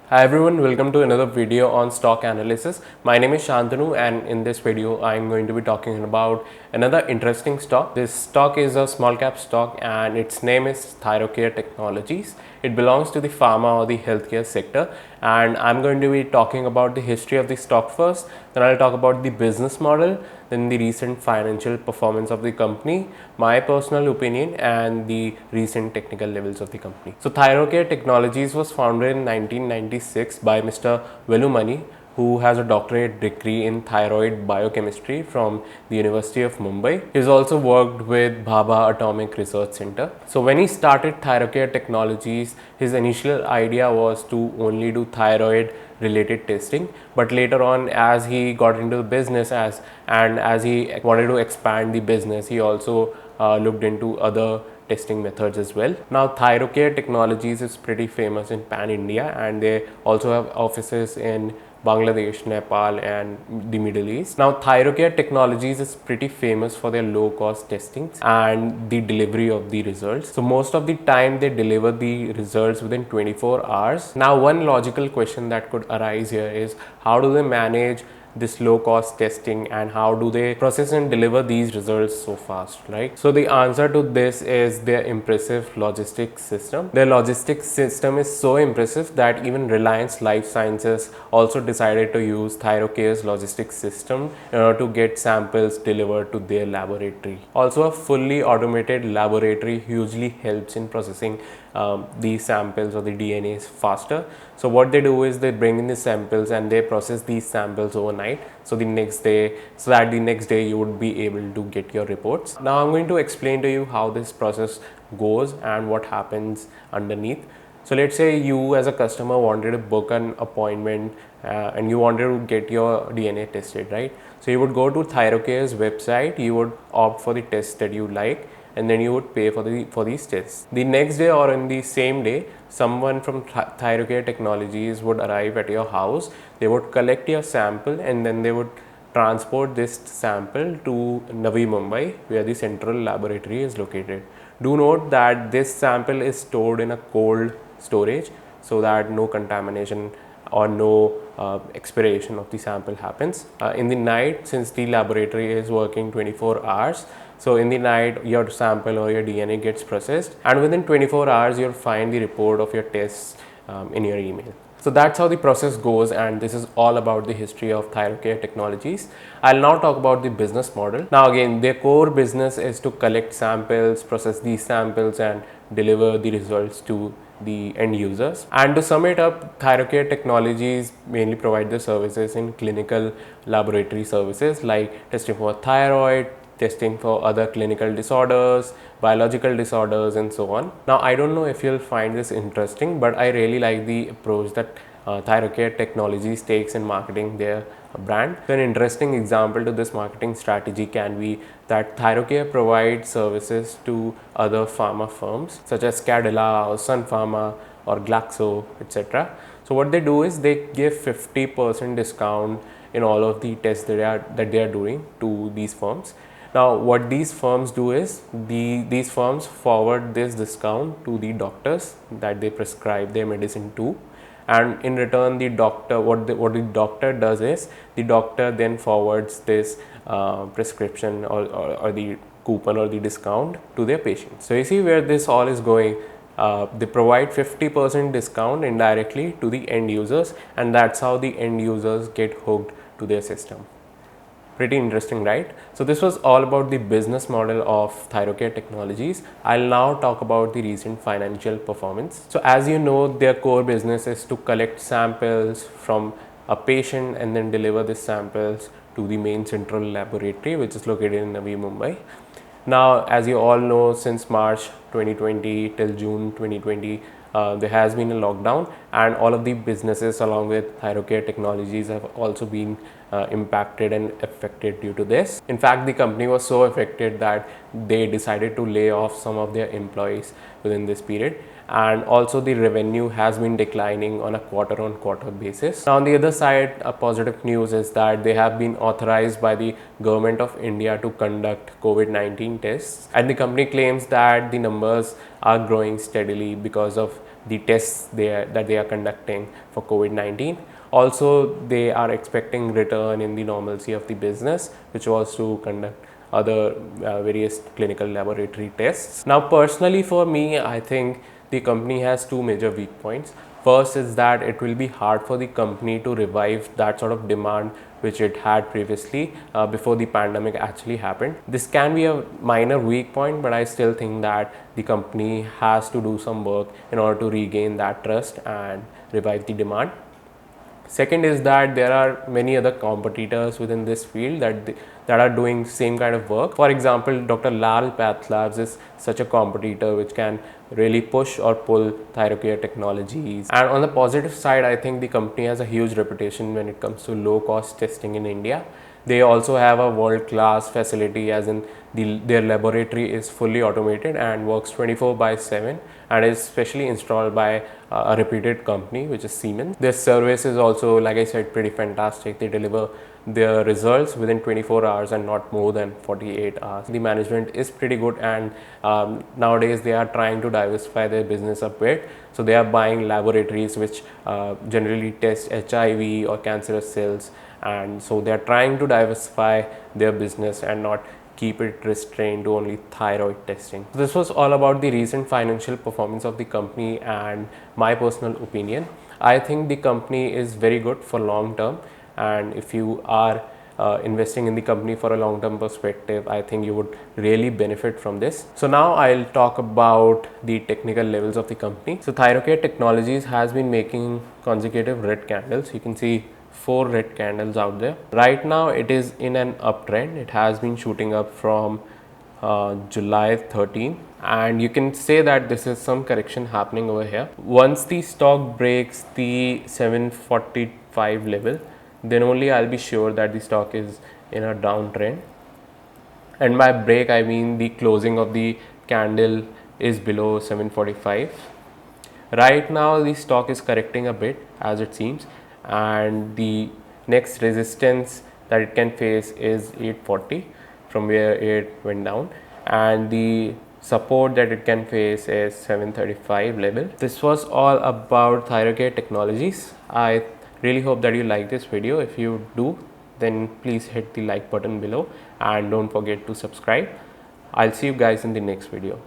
Hi everyone, welcome to another video on stock analysis. My name is Shantanu and in this video I am going to be talking about another interesting stock. This stock is a small cap stock and its name is Thyrocare Technologies. It belongs to the pharma or the healthcare sector, and I'm going to be talking about the history of the stock first, then I'll talk about the business model, then the recent financial performance of the company, my personal opinion, and the recent technical levels of the company. So Thyrocare Technologies was founded in 1996 by Mr. Velumani, who has a doctorate degree in thyroid biochemistry from the University of Mumbai. He's also worked with Bhabha Atomic Research Center. So when he started Thyrocare Technologies, his initial idea was to only do thyroid related testing, but later on, as he got into the business as he wanted to expand the business, he also looked into other testing methods as well. Now Thyrocare Technologies is pretty famous in pan India, and they also have offices in Bangladesh, Nepal, and the Middle East. Now, Thyrocare Technologies is pretty famous for their low cost testing and the delivery of the results. So, most of the time they deliver the results within 24 hours. Now, one logical question that could arise here is how do they manage this low cost testing and how do they process and deliver these results so fast, right? So the answer to this is their impressive logistics system. Their logistics system is so impressive that even Reliance Life Sciences also decided to use Thyrocare's logistics system in order to get samples delivered to their laboratory. Also, a fully automated laboratory hugely helps in processing these samples or the DNAs faster. So what they do is they bring in the samples and they process these samples overnight. So the next day you would be able to get your reports. Now I'm going to explain to you how this process goes and what happens underneath. So let's say you as a customer wanted to book an appointment and you wanted to get your DNA tested, right? So you would go to Thyrocare's website, you would opt for the test that you like, and then you would pay for these tests. The next day or in the same day, someone from Thyrocare Technologies would arrive at your house. They would collect your sample and then they would transport this sample to Navi Mumbai, where the central laboratory is located. Do note that this sample is stored in a cold storage so that no contamination or no expiration of the sample happens. In the night, since the laboratory is working 24 hours, so in the night your sample or your DNA gets processed, and within 24 hours you'll find the report of your tests in your email. So that's how the process goes, and this is all about the history of Thyrocare Technologies. I'll now talk about the business model. Now again, their core business is to collect samples, process these samples, and deliver the results to the end users. And to sum it up, Thyrocare Technologies mainly provide the services in clinical laboratory services like testing for thyroid, testing for other clinical disorders, biological disorders, and so on. Now, I don't know if you'll find this interesting, but I really like the approach that Thyrocare Technologies takes in marketing their brand. So an interesting example to this marketing strategy can be that Thyrocare provides services to other pharma firms such as Cadila or Sun Pharma or Glaxo, etc. So what they do is they give 50% discount in all of the tests that they are doing to these firms. Now, what these firms do is these firms forward this discount to the doctors that they prescribe their medicine to, and in return the doctor what the doctor does is the doctor then forwards this prescription or the coupon or the discount to their patients. So you see where this all is going. They provide 50% discount indirectly to the end users, and that's how the end users get hooked to their system. Pretty interesting, right? So this was all about the business model of Thyrocare Technologies. I'll now talk about the recent financial performance. So as you know, their core business is to collect samples from a patient and then deliver these samples to the main central laboratory, which is located in Navi Mumbai. Now, as you all know, since March 2020 till June 2020, there has been a lockdown, and all of the businesses along with Thyrocare Technologies have also been impacted and affected due to this. In fact, the company was so affected that they decided to lay off some of their employees within this period, and also the revenue has been declining on a quarter-on-quarter basis. Now on the other side, a positive news is that they have been authorized by the government of India to conduct COVID-19 tests, and the company claims that the numbers are growing steadily because of the tests that they are conducting for COVID-19. Also, they are expecting return in the normalcy of the business, which was to conduct other various clinical laboratory tests. Now, personally for me, I think the company has two major weak points. First is that it will be hard for the company to revive that sort of demand which it had previously before the pandemic actually happened. This can be a minor weak point, but I still think that the company has to do some work in order to regain that trust and revive the demand. Second is that there are many other competitors within this field that are doing same kind of work. For example, Dr. Lal Path Labs is such a competitor which can really push or pull Thyrocare Technologies. And on the positive side, I think the company has a huge reputation when it comes to low cost testing in India. They also have a world-class facility, as in their laboratory is fully automated and works 24/7 and is specially installed by a reputed company which is Siemens. Their service is also, like I said, pretty fantastic. They deliver their results within 24 hours and not more than 48 hours. The management is pretty good, and nowadays they are trying to diversify their business a bit. So they are buying laboratories which generally test HIV or cancerous cells, and so they are trying to diversify their business and not keep it restrained to only thyroid testing. So this was all about the recent financial performance of the company and my personal opinion. I think the company is very good for long term, and if you are investing in the company for a long term perspective, I think you would really benefit from this. So now I'll talk about the technical levels of the company. So Thyrocare Technologies has been making consecutive red candles. You can see 4 red candles out there. Right now it is in an uptrend. It has been shooting up from July 13, and you can say that this is some correction happening over here. Once the stock breaks the 745 level, then only I'll be sure that the stock is in a downtrend. And by break, I mean the closing of the candle is below 745. Right now the stock is correcting a bit, as it seems, and the next resistance that it can face is 840 from where it went down, and the support that it can face is 735 level. This was all about Thyrocare Technologies. I really hope that you like this video. If you do, then please hit the like button below and don't forget to subscribe. I'll see you guys in the next video.